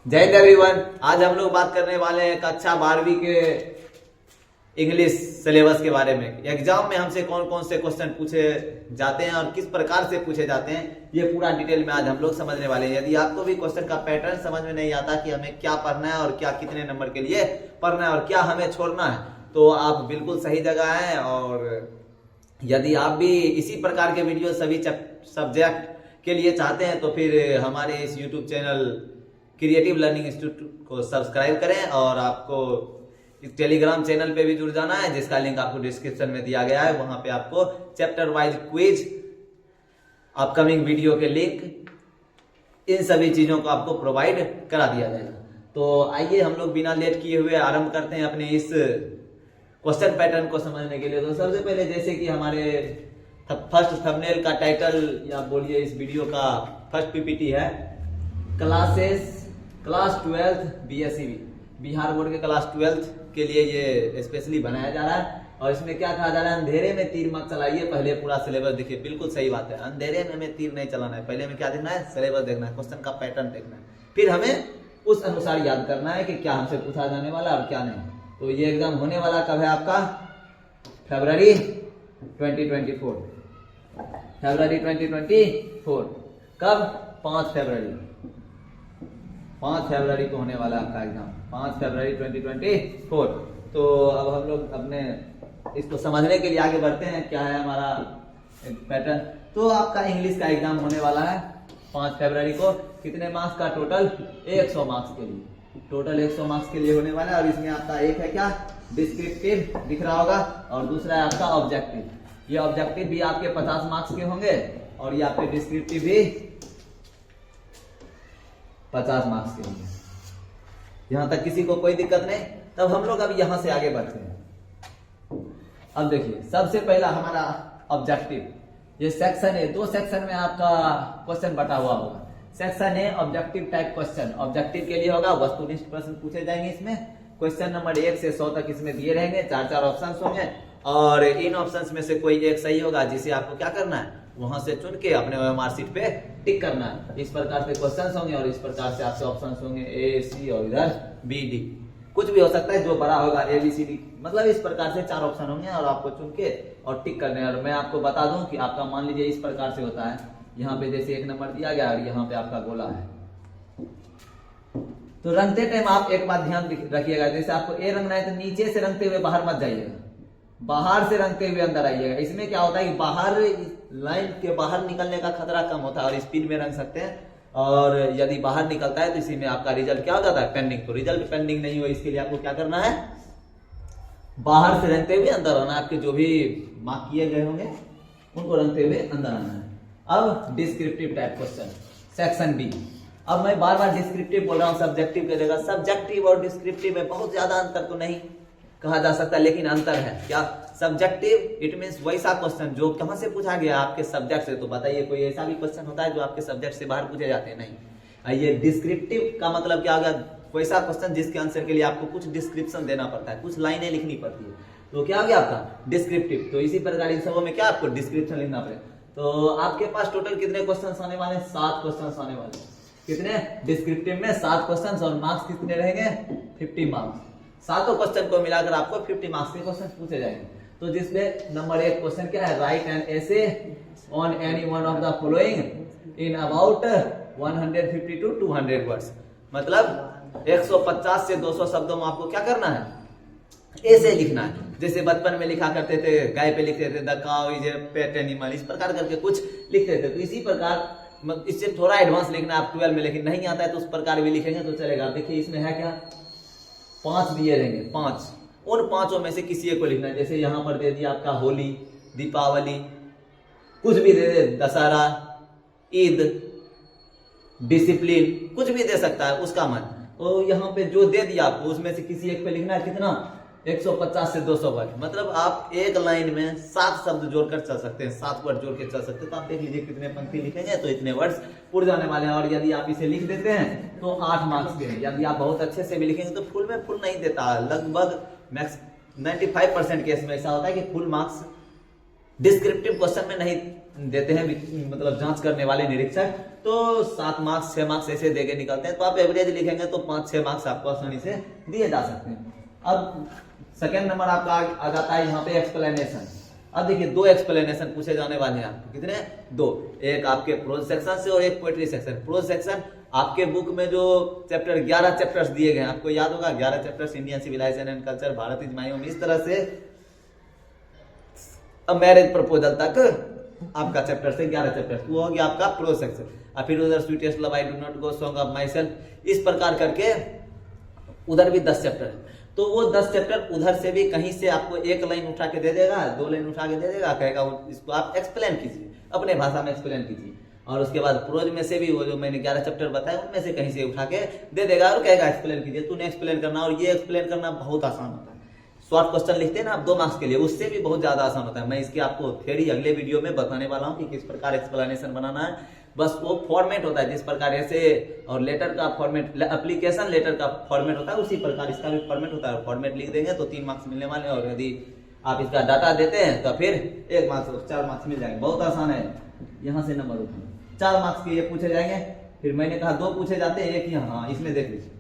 जय हिंद एवरीवन। आज हम लोग बात करने वाले हैं कक्षा 12वीं के इंग्लिश सिलेबस के बारे में। एग्जाम में हमसे कौन कौन से क्वेश्चन पूछे जाते हैं और किस प्रकार से पूछे जाते हैं, ये पूरा डिटेल में आज हम लोग समझने वाले हैं। यदि आपको भी क्वेश्चन का पैटर्न समझ में नहीं आता कि हमें क्या पढ़ना है और क्या कितने नंबर के लिए पढ़ना है और क्या हमें छोड़ना है, तो आप बिल्कुल सही जगह हैं। और यदि आप भी इसी प्रकार के वीडियो सभी सब्जेक्ट के लिए चाहते हैं तो फिर हमारे इस YouTube channel creative learning institute को सब्सक्राइब करें और आपको इस टेलीग्राम चैनल पे भी जुड़ जाना है, जिसका लिंक आपको डिस्क्रिप्शन में दिया गया है। वहां पे आपको chapter wise quiz, upcoming video के लिंक, इन सभी चीजों को आपको प्रोवाइड करा दिया जाएगा। तो आइए हम लोग बिना लेट किए हुए आरंभ करते हैं अपने इस क्वेश्चन पैटर्न को समझने के लिए। तो सबसे पहले जैसे कि हमारे फर्स्ट थंबनेल का टाइटल या बोलिए इस वीडियो का फर्स्ट पीपीटी है, क्लास 12 बीएसईबी, बिहार बोर्ड के क्लास 12 के लिए ये स्पेशली बनाया जा रहा है। और इसमें क्या कहा जा रहा है, अंधेरे में तीर मत चलाइए, पहले पूरा सिलेबस देखिए। बिल्कुल सही बात है, अंधेरे में हमें तीर नहीं चलाना है, पहले हमें क्या देखना है, सिलेबस देखना है, क्वेश्चन का पैटर्न देखना है, फिर हमें उस अनुसार याद करना है कि क्या हमसे पूछा जाने वाला और क्या नहीं। तो ये एग्जाम होने वाला कब है आपका, फरवरी 2024, फरवरी 2024। कब, 5 फरवरी को होने वाला आपका एग्जाम, 5 फरवरी 2024। तो अब हम लोग अपने इसको समझने के लिए आगे बढ़ते हैं, क्या है हमारा पैटर्न। तो आपका इंग्लिश का एग्जाम होने वाला है 5 फरवरी को। कितने मार्क्स का, टोटल 100 मार्क्स के लिए, टोटल 100 मार्क्स के लिए होने वाला है। और इसमें आपका एक है क्या, डिस्क्रिप्टिव दिख रहा होगा, और दूसरा है आपका ऑब्जेक्टिव। ये ऑब्जेक्टिव भी आपके 50 मार्क्स के होंगे और ये आपके डिस्क्रिप्टिव भी 50 मार्क्स के होंगे। यहां तक किसी को कोई दिक्कत नहीं। तब हम लोग अब यहां से आगे बढ़ते हैं। अब देखिए, सबसे पहला हमारा ऑब्जेक्टिव, ये सेक्शन है, 2 सेक्शन में आपका क्वेश्चन बटा हुआ होगा। सेक्शन है ऑब्जेक्टिव टाइप क्वेश्चन, ऑब्जेक्टिव के लिए होगा, वस्तुनिष्ठ प्रश्न पूछे जाएंगे। इसमें क्वेश्चन नंबर 1 से 100 तक इसमें दिए रहेंगे, 4 ऑप्शन होंगे और इन ऑप्शंस में से कोई एक सही होगा, जिसे आपको क्या करना है, वहां से चुन के अपने ओएमआर शीट पे टिक करना है। इस प्रकार से क्वेश्चंस होंगे और इस प्रकार से आपसे ऑप्शंस होंगे ए, सी और इधर बी, डी, कुछ भी हो सकता है, जो बड़ा होगा ए, बी, सी, डी, मतलब इस प्रकार से 4 ऑप्शन होंगे और आपको चुन के और टिक करने। और मैं आपको बता दूं कि आपका मान लीजिए इस प्रकार से होता है, यहाँ पे जैसे 1 नंबर दिया गया और यहाँ पे आपका गोला है। तो रंगते टाइम आप एक बात ध्यान रखिएगा, जैसे आपको ए रंगना है तो नीचे से रंगते हुए बाहर मत जाइएगा, बाहर से रंगते हुए अंदर आइएगा। इसमें क्या होता है कि बाहर लाइन के बाहर निकलने का खतरा कम होता है और स्पीड में रंग सकते हैं। और यदि बाहर निकलता है तो इसी में आपका रिजल्ट क्या हो जाता है, पेंडिंग। तो रिजल्ट पेंडिंग नहीं हो, इसके लिए आपको क्या करना है, बाहर से रंगते हुए अंदर आना। आपके जो भी मार्क किए गए होंगे उनको रंगते हुए अंदर आना है। अब descriptive type question, section B. अब मैं बार बार डिस्क्रिप्टिव बोल रहा हूँ, सब्जेक्टिव की जगह। सब्जेक्टिव और डिस्क्रिप्टिव में बहुत ज्यादा अंतर तो नहीं कहा जा सकता, लेकिन अंतर है। क्या, सब्जेक्टिव इट मींस वैसा क्वेश्चन जो कहां से पूछा गया, आपके सब्जेक्ट से। तो बताइए कोई ऐसा भी क्वेश्चन होता है जो आपके सब्जेक्ट से बाहर पूछे जाते हैं, नहीं। ये डिस्क्रिप्टिव का मतलब क्या होगा, वैसा क्वेश्चन जिसके आंसर के लिए आपको कुछ डिस्क्रिप्शन देना पड़ता है, कुछ लाइनें लिखनी पड़ती है, तो क्या हो गया आपका डिस्क्रिप्टिव। तो इसी प्रकार इन सबों में क्या आपको डिस्क्रिप्शन लिखना पड़ेगा। तो आपके पास टोटल कितने क्वेश्चन आने वाले, 7 क्वेश्चन आने वाले। कितने, डिस्क्रिप्टिव में 7 क्वेश्चन और मार्क्स कितने रहेंगे, 50 मार्क्स। 7 क्वेश्चन को मिलाकर आपको 50 मार्क्स के क्वेश्चन पूछे जाएंगे। तो जिसमें नंबर 1 क्वेश्चन क्या है, right an essay on any one of the following in about 150 to 200 words. मतलब 150 से 200 शब्दों में आपको क्या करना है, ऐसे लिखना है। जैसे बचपन में लिखा करते थे, गाय पे लिखते थे the cow is a pet animal, इस प्रकार करके कुछ लिखते थे। तो इसी प्रकार इससे थोड़ा एडवांस लिखना है आप 12 में, लेकिन नहीं आता है तो उस प्रकार भी लिखेंगे तो चलेगा। देखिए इसमें है क्या, 5 दिए रहेंगे, 5, उन 5 में से किसी एक को लिखना है। जैसे यहाँ पर दे दिया आपका होली, दीपावली, कुछ भी दे दे, दशहरा, ईद, डिसिप्लिन, कुछ भी दे सकता है उसका मन। तो यहाँ पे जो दे दिया आपको उसमें से किसी एक पे लिखना है। कितना, 150 से 200 वर्ड। मतलब आप एक लाइन में 7 शब्द जोड़कर चल सकते हैं, 7 वर्ड जोड़ के चल सकते हैं। तो आप देख लीजिए कितने पंक्ति लिखेंगे तो इतने वर्ड्स उड़ जाने वाले हैं। और यदि आप इसे लिख देते हैं तो 8 मार्क्स के हैं। यदि आप बहुत अच्छे से भी लिखेंगे तो फुल में फुल नहीं देता, लगभग मैक्स 95% केस में ऐसा होता है कि फुल मार्क्स डिस्क्रिप्टिव क्वेश्चन में नहीं देते हैं, मतलब जांच करने वाले निरीक्षक। तो 7 मार्क्स 6 मार्क्स ऐसे देके निकलते हैं। तो आप एवरेज लिखेंगे तो 5-6 मार्क्स आपको आसानी से दिए जा सकते हैं। अब सेकेंड नंबर आपका आ जाता है यहाँ पे एक्सप्लेनेशन। अब देखिए 2 एक्सप्लेनेशन पूछे जाने वाले हैं आपको, कितने? 2। एक आपके प्रोज सेक्शन से और एक पोएट्री सेक्शन। प्रोज सेक्शन आपके बुक में जो चैप्टर 11 चैप्टर्स दिए गए हैं, आपको याद होगा 11 chapters, Indian civilization and culture, Bharat is my home, इस तरह से मैरिज प्रपोजल तक आपका चैप्टर से 11 चैप्टर, वो हो गया आपका प्रोज सेक्शन। और फिर उधर sweetest love, I do not go, song of my self, इस प्रकार करके उधर भी 10 चैप्टर है। तो वो 10 चैप्टर उधर से भी कहीं से आपको 1 लाइन उठा के दे देगा, 2 लाइन उठा के दे देगा, कहेगा इसको आप एक्सप्लेन कीजिए, अपने भाषा में एक्सप्लेन कीजिए। और उसके बाद प्रोज में से भी वो जो मैंने 11 चैप्टर बताया उनमें से कहीं से उठा के दे देगा और कहेगा एक्सप्लेन कीजिए। तूने एक्सप्लेन करना, और ये एक्सप्लेन करना बहुत आसान होता है। शॉर्ट क्वेश्चन लिखते हैं ना आप 2 मार्क्स के लिए, उससे भी बहुत ज्यादा आसान होता है। मैं इसकी आपको थ्योरी अगले वीडियो में बताने वाला हूँ कि किस प्रकार एक्सप्लेनेशन बनाना है। बस वो फॉर्मेट होता है जिस प्रकार ऐसे और लेटर का फॉर्मेट, एप्लीकेशन लेटर का फॉर्मेट होता है, उसी प्रकार इसका भी फॉर्मेट होता है। फॉर्मेट लिख देंगे तो 3 मार्क्स मिलने वाले हैं, और यदि आप इसका डाटा देते हैं तो फिर 1 मार्क्स 4 मार्क्स मिल जाएंगे। बहुत आसान है, यहाँ से नंबर उठाना। 4 मार्क्स के ये पूछे जाएंगे। फिर मैंने कहा 2 पूछे जाते हैं, 1 यहाँ, इसमें देख लीजिए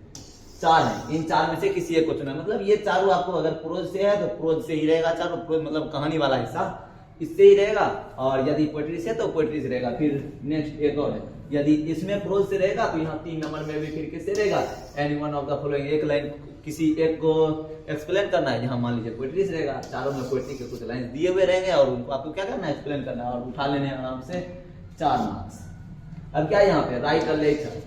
4 है। इन 4 में से किसी एक को चुना, मतलब ये चारों आपको अगर प्रोज से है तो प्रोज से ही रहेगा, चारों प्रोज मतलब कहानी वाला हिस्सा इससे ही रहेगा, और यदि पोएट्री से तो पोएट्री से रहेगा। फिर नेक्स्ट एक और है, यदि इसमें प्रोज से रहेगा तो यहाँ 3 नंबर में भी फिर किससे रहेगा? Any one of the following, एक लाइन किसी एक को एक्सप्लेन करना है, यहाँ मान लीजिए पोएट्री से रहेगा, चारों में पोएट्री के कुछ लाइन दिए हुए रहेंगे और उनको आपको क्या करना है? एक्सप्लेन करना है, और उठा लेने हैं आराम से 4 मार्क्स। अब क्या यहाँ पे राइट अ लेटर,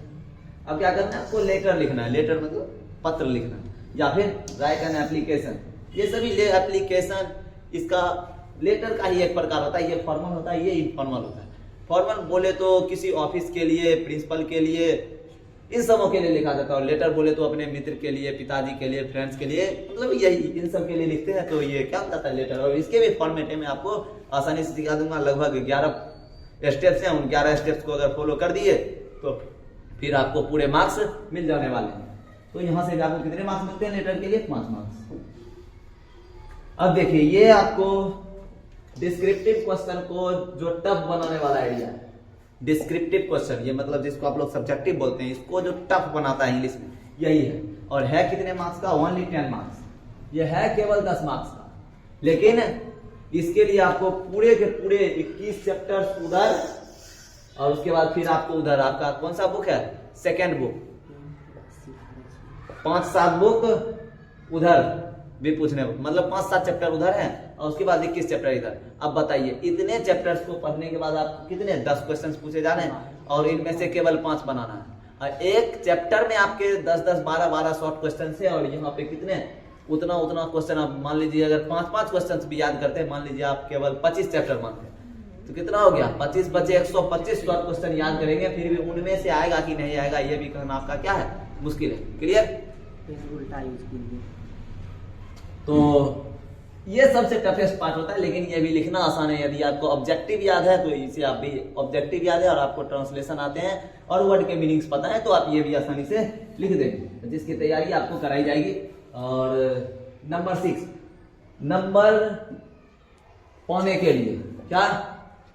अब क्या करना है? आपको लेटर लिखना है, लेटर मतलब पत्र लिखना है, या फिर राइट एन एप्लीकेशन। ये सभी एप्लीकेशन इसका लेटर का ही एक प्रकार होता है। ये फॉर्मल होता है, ये इनफॉर्मल होता है। फॉर्मल बोले तो किसी ऑफिस के लिए, प्रिंसिपल के लिए, इन सबों के लिए लिखा जाता है, और लेटर बोले तो अपने मित्र के लिए, पिताजी के लिए, फ्रेंड्स के लिए, मतलब यही इन सब के लिए लिखते हैं। तो ये क्या होता है? लेटर। और इसके भी फॉर्मेट है, मैं आपको आसानी से सिखा दूंगा। लगभग 11 स्टेप्स हैं, उन 11 स्टेप्स को अगर फॉलो कर दिए तो फिर आपको पूरे मार्क्स मिल जाने वाले हैं। तो यहाँ से आपको कितने मार्क्स मिलते हैं लेटर के लिए? 5 मार्क्स। अब देखिए ये आपको डिस्क्रिप्टिव क्वेश्चन को जो टफ बनाने वाला आइडिया है, डिस्क्रिप्टिव क्वेश्चन, ये मतलब जिसको आप लोग सब्जेक्टिव बोलते हैं, इसको जो टफ बनाता है इंग्लिश में, यही है। और है कितने मार्क्स का? Only 10 marks. ये है केवल 10 मार्क्स का, लेकिन इसके लिए आपको पूरे के पूरे 21 चैप्टर्स उधर, और उसके बाद फिर आपको उधर आपका कौन सा बुक है? सेकेंड बुक, 5-7 बुक उधर भी पूछने, मतलब 5-7 चैप्टर उधर हैं, और उसके बाद 21 चैप्टर इधर। अब बताइए इतने चैप्टर्स को पढ़ने के बाद आपको कितने 10 क्वेश्चंस पूछे जा रहे हैं, और इनमें से केवल 5 बनाना है। और एक चैप्टर में आपके 10-10, 12-12 शॉर्ट क्वेश्चन है, और यहाँ पे कितने उतना क्वेश्चन। आप मान लीजिए अगर 5-5 क्वेश्चन भी याद करते हैं, मान लीजिए आप केवल 25 चैप्टर मानते हैं, तो कितना हो गया? 25 बचे 125 शॉर्ट क्वेश्चन याद करेंगे, फिर भी उनमें से आएगा कि नहीं आएगा ये भी कहना आपका क्या है? मुश्किल है। क्लियर? उल्टा यूज कीजिए। तो ये सबसे टफेस्ट पार्ट होता है, लेकिन ये भी लिखना आसान है। यदि आपको ऑब्जेक्टिव याद है तो इसे आप भी ऑब्जेक्टिव याद है, और आपको ट्रांसलेशन आते हैं और वर्ड के मीनिंग्स पता है, तो आप ये भी आसानी से लिख देंगे, जिसकी तैयारी आपको कराई जाएगी। और नंबर 6, नंबर पाने के लिए, क्या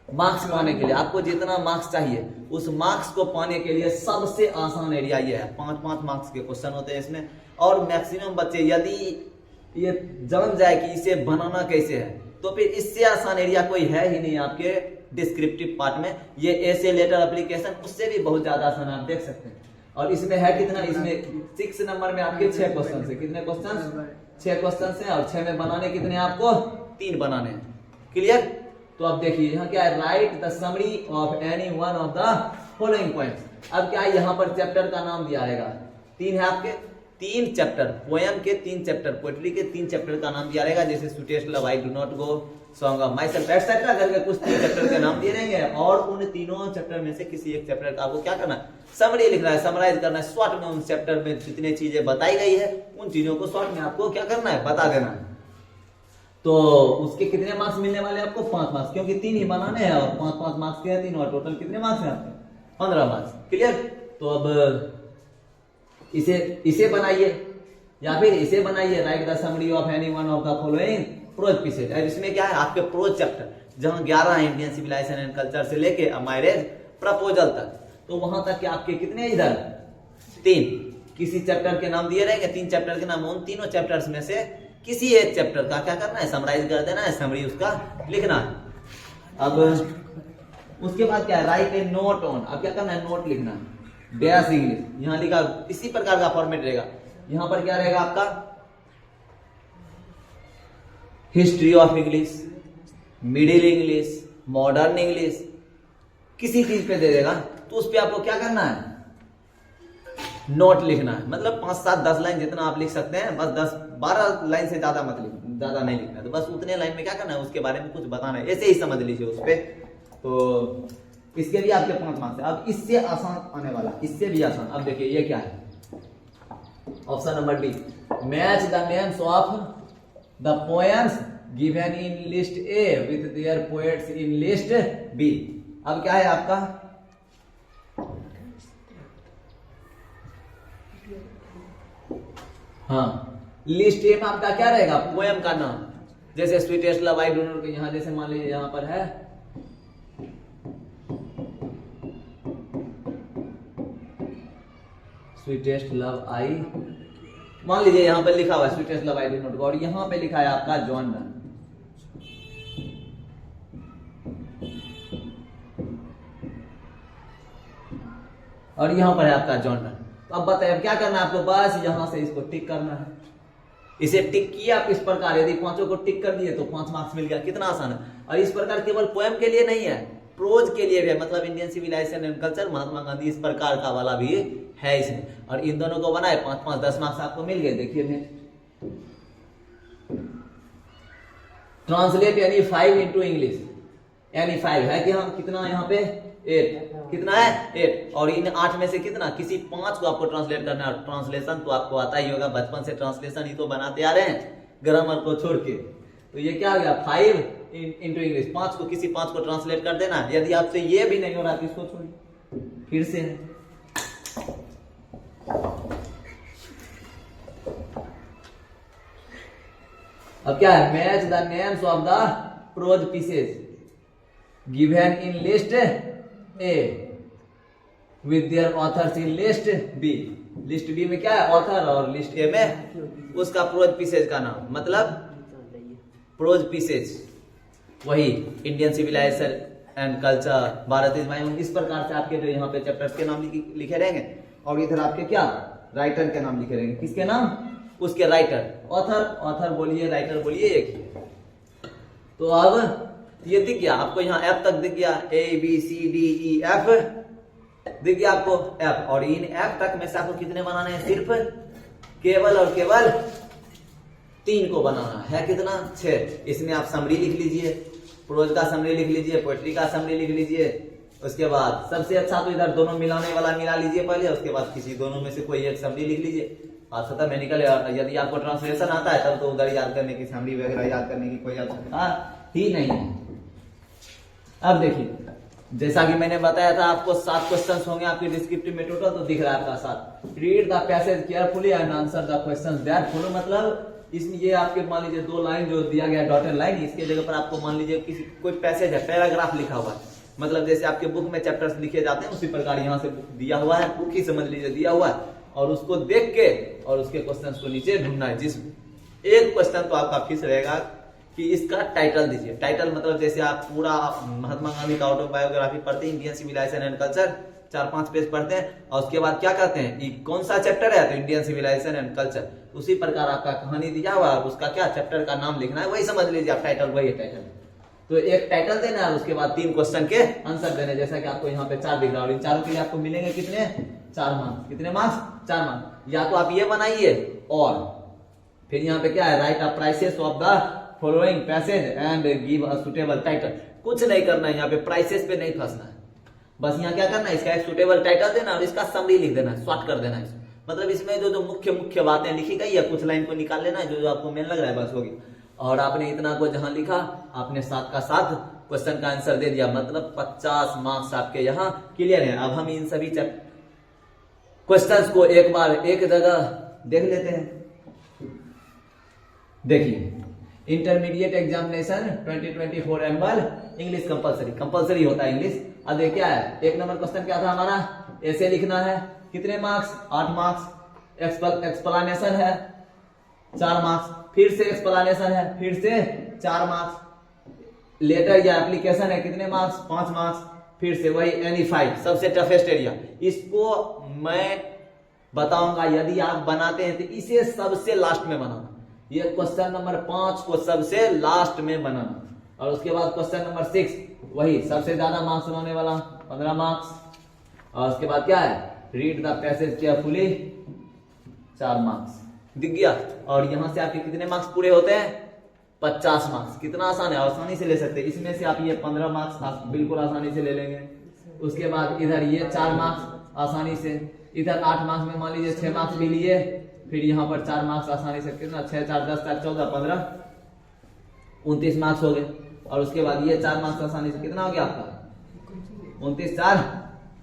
मार्क्स पाने के लिए आपको जितना मार्क्स चाहिए, उस मार्क्स को पाने के लिए सबसे आसान एरिया ये है। 5-5 मार्क्स के क्वेश्चन होते हैं इसमें, और मैक्सिमम बच्चे यदि ये जान जाए कि इसे बनाना कैसे है, तो फिर इससे आसान एरिया कोई है ही नहीं आपके डिस्क्रिप्टिव पार्ट में। ये ऐसे लेटर एप्लीकेशन उससे भी बहुत ज्यादा आसान, आप देख सकते हैं। और इसमें है कितना? इसमें 6 नंबर में आपके 6 क्वेश्चन है। कितने क्वेश्चन? 6 क्वेश्चन है, और 6 में बनाने कितने आपको? 3 बनाने हैं। क्लियर? तो अब देखिए यहाँ क्या है? Right the summary of any one of the following points. अब क्या है? यहाँ पर चैप्टर का नाम दिया रहेगा, 3 है आपके, 3 चैप्टर, पोएम के 3 चैप्टर, पोएट्री के 3 चैप्टर का नाम दिया रहेगा, जैसे sweetest love, I do not go, song of my self, etcetera करके कुछ 3 चैप्टर के नाम दिए रहेंगे। और उन तीनों चैप्टर में से किसी एक चैप्टर का आपको क्या करना है? समरी लिखना है, समराइज करना है शॉर्ट में। उन चैप्टर में जितनी चीजें बताई गई है उन चीजों को शॉर्ट में आपको क्या करना है? बता देना है। तो उसके कितने मार्क्स मिलने वाले आपको? 5 मार्क्स, क्योंकि 3 ही बनाने हैं, और 5-5 मार्क्स के हैं 3, और टोटल कितने मार्क्स हैं आपके? 15 मार्क्स। क्लियर? तो अब इसे बनाइए, या फिर इसे बनाइए, write the summary of any one of the following prose pieces. और इसमें क्या है? आपके प्रोज चैप्टर, जहां 11 है, इंडियन सिविलाइजेशन एंड कल्चर से लेके मैरिज प्रपोजल तक। तो वहां तक के आपके कितने इधर 3 किसी चैप्टर के नाम दिए रहेंगे, 3 चैप्टर के नाम, उन तीनों चैप्टर्स में से किसी एक चैप्टर का क्या करना है, समराइज कर देना है, समरी उसका लिखना है। अब उसके बाद क्या है, राइट ए नोट ऑन, अब क्या करना है, नोट लिखना है, डैश इंग्लिश, यहां लिखा इसी प्रकार का फॉर्मेट रहेगा। यहां पर क्या रहेगा आपका, history of English, middle English, modern English, किसी चीज पे दे देगा तो उस पे आपको क्या करना है, नोट लिखना है। मतलब 5, 7, 10 लाइन जितना आप लिख सकते हैं, बस 10, 12 लाइन से ज्यादा मत लिखना, ज्यादा नहीं लिखना है, तो बस उतने लाइन में क्या करना है, उसके बारे में कुछ बताना है, ऐसे ही समझ लीजिए उस पे। तो इसके भी आपके 5 मार्क्स है। अब इससे आसान आने वाला, इससे भी आसान, अब देखिए ये क्या है, option number D, match the names of the poems given in list A with their poets in list B. अब क्या है आपका, हाँ, लिस्ट ए में आपका क्या रहेगा, पोएम का नाम, जैसे sweetest love I don't know, यहां जैसे मान लीजिए यहां पर है स्वीटेस्ट लव आई, मान लीजिए यहां पर लिखा हुआ है sweetest love I don't know, और यहां पे लिखा है आपका जॉन डन, और यहां पर है आपका जॉन डन। तो अब बताइए अब क्या करना है आपको, बस यहां से इसको टिक करना है, इसे टिक किया आप इस प्रकार, यदि 5 को टिक कर दिए तो 5 मार्क्स मिल गया, कितना आसान है। और इस प्रकार केवल पोएम के लिए नहीं है, प्रोज के लिए भी है, मतलब Indian civilization and culture, Mahatma Gandhi, इस प्रकार का वाला भी है इसमें। और इन दोनों को बनाए 5, 5, 10 मार्क्स आपको मिल गए। देखिए ट्रांसलेट यानी 5 इंटू इंग्लिश, यानी 5 है कि हम कितना यहाँ पे 8, कितना है 8, और इन 8 में से कितना, किसी 5 को आपको ट्रांसलेट करना है। ट्रांसलेशन तो आपको आता ही होगा, बचपन से ट्रांसलेशन ही तो बनाते आ रहे हैं ग्रामर को छोड़ के। तो ये क्या हो गया, 5 इंटू इंग्लिश, 5 को किसी 5 को ट्रांसलेट कर देना। यदि आपसे ये भी नहीं हो रहा तो इसको छोड़िए, फिर से है। अब क्या है, match the names of the prose pieces given in list A with their authors in list B. List B में क्या है, ऑथर, और लिस्ट ए में उसका प्रोज पीसेज का नाम, मतलब प्रोज पीसेज, वही Indian civilization and culture, Bharat is my home, इस प्रकार से आपके जो यहाँ पे चैप्टर्स के नाम लिखे रहेंगे। और इधर आपके क्या, राइटर के नाम लिखे रहेंगे, किसके नाम, उसके राइटर, ऑथर, ऑथर बोलिए, राइटर बोलिए, एक ही। तो अब ये दिख गया आपको, यहाँ एफ तक दिख गया, ABCDEF दिख गया आपको एफ, और इन एफ तक में से आपको कितने बनाने हैं, सिर्फ केवल और केवल 3 को बनाना है, कितना, 6। इसमें आप समरी लिख लीजिए, प्रोज का समरी लिख लीजिए, पोएट्री का समरी लिख लीजिए, उसके बाद सबसे अच्छा तो इधर दोनों मिलाने वाला मिला लीजिए पहले, उसके बाद किसी दोनों में से कोई एक समरी लिख लीजिए, बात खत्म है, निकल। यदि आपको ट्रांसलेशन आता है तब तो उधर याद करने की, समरी वगैरह याद करने की कोई आवश्यकता ही नहीं है। अब देखिए, जैसा कि मैंने बताया था आपको 7 क्वेश्चंस होंगे आपके डिस्क्रिप्टिव में टोटल, तो दिख रहा है आपका 7। Read the passage carefully and answer the questions that follow, मतलब इसमें ये आपके मान लीजिए 2 लाइन जो दिया गया डॉटेड लाइन, इसके जगह पर आपको मान लीजिए किसी कोई पैसेज है, पैराग्राफ लिखा हुआ है, मतलब जैसे आपके बुक में चैप्टर्स लिखे जाते हैं उसी प्रकार यहाँ से दिया हुआ है, बुक ही समझ लीजिए दिया हुआ है, और उसको देख के और उसके क्वेश्चंस को नीचे ढूंढना है। जिस एक क्वेश्चन तो आपका फिक्स रहेगा कि इसका टाइटल दीजिए। टाइटल मतलब जैसे आप पूरा महात्मा गांधी का ऑटोबायोग्राफी पढ़ते हैं, Indian civilization and culture, 4-5 page पढ़ते हैं, और उसके बाद क्या कहते हैं, ये कौन सा चैप्टर है, तो इंडियन सिविलाइजेशन एंड कल्चर। उसी प्रकार आपका कहानी दिया हुआ है, उसका क्या चैप्टर का नाम लिखना है, वही समझ लीजिए आप, टाइटल वही है टाइटल। तो एक टाइटल देना है, उसके बाद 3 क्वेश्चन के आंसर देने, जैसा कि आपको यहाँ पे 4 दिख रहा है, और इन चारों के लिए आपको मिलेंगे कितने, 4 मार्क्स। कितने मार्क्स, 4 मार्क्स। या तो आप ये बनाइए, और फिर यहाँ पे क्या है, right a prices of the following passage and give a suitable title. कुछ नहीं करना है यहाँ पे, प्राइसेस पे नहीं फंसना है, बस यहाँ क्या करना है, इसका एक सुटेबल टाइटल देना और इसका समरी लिख देना है, शॉर्ट कर देना है। मतलब इसमें जो मुख्य बातें लिखी गई है, कुछ लाइन को निकाल लेना है, जो आपको मेन लग रहा है, बस होगी। और आपने इतना को जहां लिखा, आपने 7 का 7 क्वेश्चन का आंसर दे दिया, मतलब 50 मार्क्स आपके यहाँ क्लियर है। अब हम इन सभी क्वेश्चंस को एक बार एक जगह देख लेते हैं। देखिए, intermediate examination 2024 annual English compulsory होता है इंग्लिश। अब देखिए क्या है, एक नंबर क्वेश्चन क्या था हमारा, ऐसे लिखना है, कितने मार्क्स, 8 मार्क्स। एक्सप्लेनेशन है 4 मार्क्स, फिर से एक्सप्लेनेशन है, फिर से 4 मार्क्स। लेटर या एप्लीकेशन है, कितने मार्क्स, 5 मार्क्स, फिर से वही एनी 5। सबसे टफेस्ट एरिया, इसको मैं बताऊंगा, यदि आप बनाते हैं तो इसे सबसे लास्ट में बनाना। ये क्वेश्चन नंबर 5 को सबसे लास्ट में बनाना। और उसके बाद क्वेश्चन नंबर 6 वही सबसे ज्यादा मार्क्स होने वाला 15 मार्क्स। और उसके बाद क्या है, read the passage carefully 4 marks. दिख गया। और यहां से आपके कितने मार्क्स पूरे होते हैं, 50 मार्क्स। कितना आसान है, आसानी से ले सकते हैं। इसमें से आप ये 15 मार्क्स आप बिल्कुल आसानी से ले लेंगे। उसके बाद इधर ये 4 मार्क्स आसानी से, इधर 8 मार्क्स में मान लीजिए 6 मार्क्स भी लिए, फिर यहाँ पर 4 मार्क्स आसानी से, कितना 6 4 10 4 14 15 29 मार्क्स हो गए। और उसके बाद ये 4 मार्क्स आसानी से, कितना हो गया आपका 29 4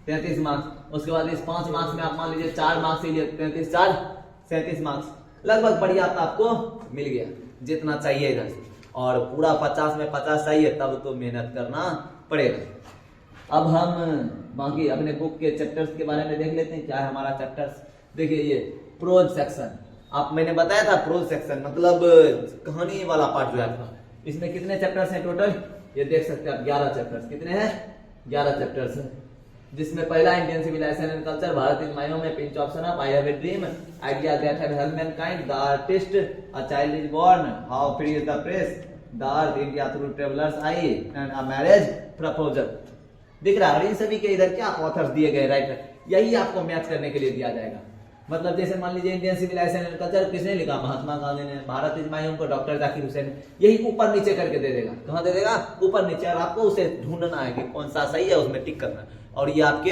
33 मार्क्स। उसके बाद इस 5 मार्क्स में आप मान लीजिए 4 मार्क्स ही लिए, 33 4 37 मार्क्स। लगभग बढ़िया आपको मिल गया जितना चाहिए इधर से। और पूरा 50 में 50 चाहिए, तब तो मेहनत करना पड़ेगा। अब हम बाकी अपने बुक के चैप्टर्स के बारे में देख लेते हैं, क्या है हमारा चैप्टर्स। देखिए ये प्रोज सेक्शन, आप मैंने बताया था प्रोज सेक्शन मतलब कहानी वाला पार्ट जो है आपका। इसमें कितने चैप्टर्स हैं टोटल, ये देख सकते हैं आप 11 चैप्टर्स। कितने हैं, 11 चैप्टर्स हैं। जिसमें पहला Indian civilization and culture, Bharat is my home में, pinch of sun, I have a dream, idea that have helped mankind, the artist, a child is born, how free is the press, the earth, India through travellers eye, and a marriage proposal. दिख रहा है। और इन सभी के इधर क्या authors दिए गए, राइटर, यही आपको मैच करने के लिए दिया जाएगा। मतलब जैसे मान लीजिए इंडियन सिविलाइजेशन एंड कल्चर किसने लिखा, महात्मा गांधी ने। भारत इज माय होम को डॉक्टर जाकिर हुसैन। यही ऊपर नीचे करके दे देगा, कहां दे देगा, ऊपर नीचे। और आपको उसे ढूंढना है कि कौन सा सही है, उसमें टिक करना है। और ये आपके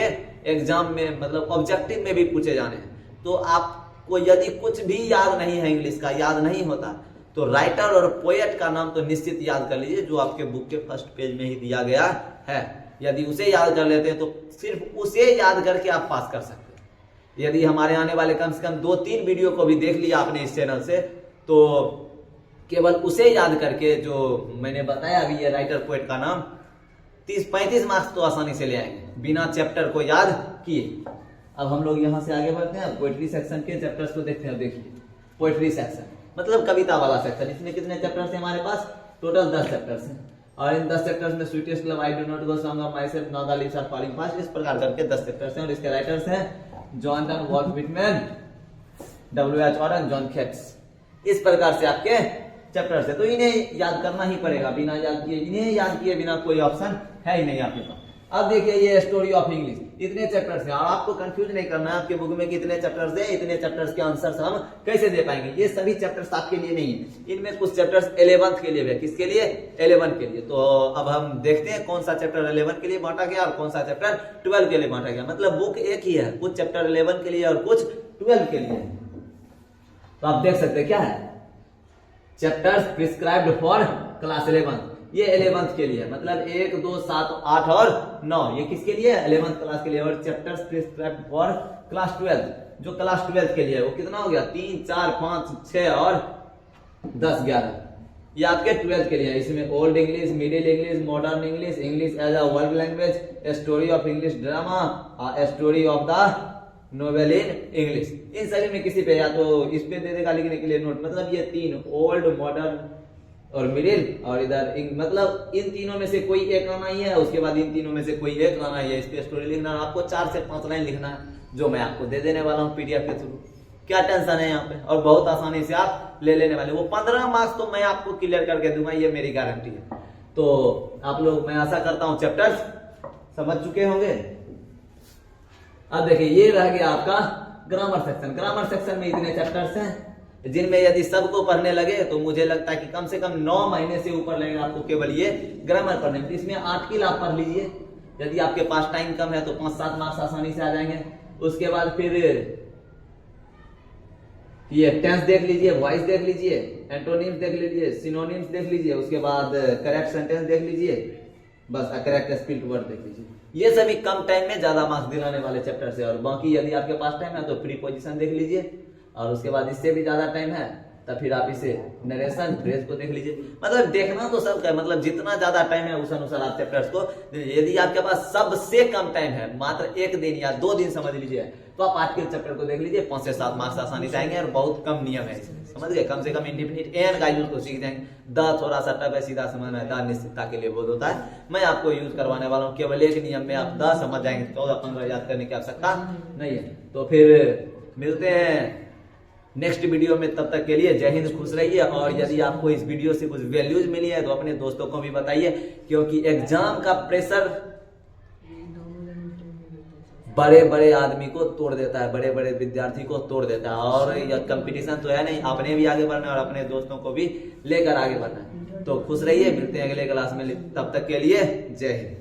एग्जाम में मतलब ऑब्जेक्टिव में भी पूछे जाने हैं। तो आपको यदि कुछ भी याद नहीं है, इंग्लिश का याद नहीं होता, तो राइटर और पोएट का नाम तो निश्चित याद कर लीजिए, जो आपके बुक के फर्स्ट पेज में ही दिया गया है। यदि उसे याद कर लेते हैं तो सिर्फ उसे याद करके आप पास कर सकते हैं। यदि हमारे आने वाले कम से कम 2-3 वीडियो को भी देख लिया आपने इस चैनल से, तो केवल उसे याद करके जो मैंने बताया अभी ये राइटर पोएट का नाम, 30-35 मार्क्स तो आसानी से ले आएंगे बिना चैप्टर को याद किए। अब हम लोग यहाँ से आगे बढ़ते हैं, पोएट्री सेक्शन के चैप्टर्स को देखते हैं। देखिए पोएट्री सेक्शन मतलब कविता वाला सेक्शन। इसमें कितने चैप्टर्स हैं हमारे पास, टोटल 10 चैप्टर्स हैं। और इन 10 चैप्टर्स में sweetest love, I do not go, song of myself, now the leaves are falling fast, इस प्रकार करके 10 चैप्टर्स हैं। और इसके राइटर्स हैं Johnson Walt Whitman, W.H. Orange, John Keats. इस प्रकार से आपके चैप्टर्स है। तो इन्हें याद करना ही पड़ेगा, बिना याद किए, इन्हें याद किए बिना कोई ऑप्शन है ही नहीं आपके पास। अब देखिए ये स्टोरी ऑफ इंग्लिश, इतने चैप्टर्स हैं। और आपको कंफ्यूज नहीं करना है आपके बुक में कितने चैप्टर्स हैं, इतने चैप्टर्स के आंसर्स हम कैसे दे पाएंगे। ये सभी चैप्टर्स आपके लिए नहीं है, इनमें कुछ चैप्टर्स 11th के लिए है। किसके लिए, 11 के लिए। तो अब हम देखते हैं कौन सा चैप्टर 11 के लिए बांटा गया और कौन सा चैप्टर 12 के लिए बांटा गया। मतलब बुक एक ही है, कुछ चैप्टर 11 के लिए और कुछ 12 के लिए। तो आप देख सकते हैं क्या है, चैप्टर्स प्रिस्क्राइब्ड फॉर क्लास 11, ये 11th के लिए, मतलब 1 2 7 8 और 9, ये किसके लिए, 11th क्लास के लिए। और चैप्टर्स प्रिस्क्राइब्ड फॉर क्लास 12, जो क्लास 12 के लिए है, वो कितना हो गया, 3 4 5 6 और 10 11, ये आपके 12th के लिए है। इसमें old English, middle English, modern English, English as a world language, a story of English drama, a story of the novel in English. इन सभी में किसी पे या तो इस पे दे देगा लिखने के लिए नोट। मतलब ये 3 ओल्ड, मॉडर्न और मिडिल, और इधर मतलब इन तीनों में से कोई एक आना ही है। उसके बाद इन तीनों में से कोई एक आना ही है। इस पे स्टोरी लिखना, आपको 4 से 5 लाइन लिखना है, जो मैं आपको दे देने वाला हूँ PDF के थ्रू। क्या टेंशन है यहाँ पे, और बहुत आसानी से आप ले लेने वाले। वो 15 मार्क्स तो मैं आपको क्लियर करके दूंगा, ये मेरी गारंटी है। तो आप लोग, मैं आशा करता हूँ चैप्टर्स समझ चुके होंगे। अब देखिए ये रह गया आपका ग्रामर सेक्शन। ग्रामर सेक्शन में इतने चैप्टर्स हैं, जिनमें यदि सबको पढ़ने लगे तो मुझे लगता है कि कम से कम 9 महीने से ऊपर लगेगा आपको केवल ये ग्रामर पढ़ने में। इसमें आर्टिकल आप पढ़ लीजिए, यदि आपके पास टाइम कम है तो 5-7 मार्क्स आसानी से आ जाएंगे। उसके बाद फिर ये टेंस देख लीजिए, वॉइस देख लीजिए, एंटोनिम्स देख लीजिए, सिनोनिम्स देख लीजिए, उसके बाद करेक्ट सेंटेंस देख लीजिए, बस करेक्ट स्पिल्ट वर्ड देख लीजिए। ये सभी कम टाइम में ज्यादा मार्क्स दिलाने वाले चैप्टर है। और बाकी यदि आपके पास टाइम है तो प्रीपोजिशन देख लीजिए, और उसके बाद इससे भी ज्यादा टाइम है तब फिर आप इसे नरेशन फ्रेज को देख लीजिए। मतलब देखना तो सबका है, मतलब जितना ज्यादा टाइम है उस अनुसार आप चैप्टर्स को, यदि आपके पास सबसे कम टाइम है, मात्र 1 दिन या 2 दिन समझ लीजिए, तो आप आज के चैप्टर को देख लीजिए, 5 से 7 मार्क्स आसानी से आएंगे और बहुत कम नियम है, समझ गए। कम से कम इंडिपेंडेंट एन का यूज को सीख जाएंगे। द थोड़ा सा टफ है, सीधा समझ में आता है, निश्चितता के लिए बहुत होता है। मैं आपको यूज करवाने वाला हूँ, केवल एक नियम में आप 10 समझ जाएंगे, 14-15 याद करने की आवश्यकता नहीं है। तो फिर मिलते हैं नेक्स्ट वीडियो में, तब तक के लिए जय हिंद, खुश रहिए। और यदि आपको इस वीडियो से कुछ वैल्यूज मिली है तो अपने दोस्तों को भी बताइए, क्योंकि एग्जाम का प्रेशर बड़े बड़े आदमी को तोड़ देता है, बड़े बड़े विद्यार्थी को तोड़ देता है। और यह कंपटीशन तो है नहीं, अपने भी आगे बढ़ना है और अपने दोस्तों को भी लेकर आगे बढ़ना है। तो खुश रहिए, मिलते हैं अगले क्लास में, तब तक के लिए जय हिंद।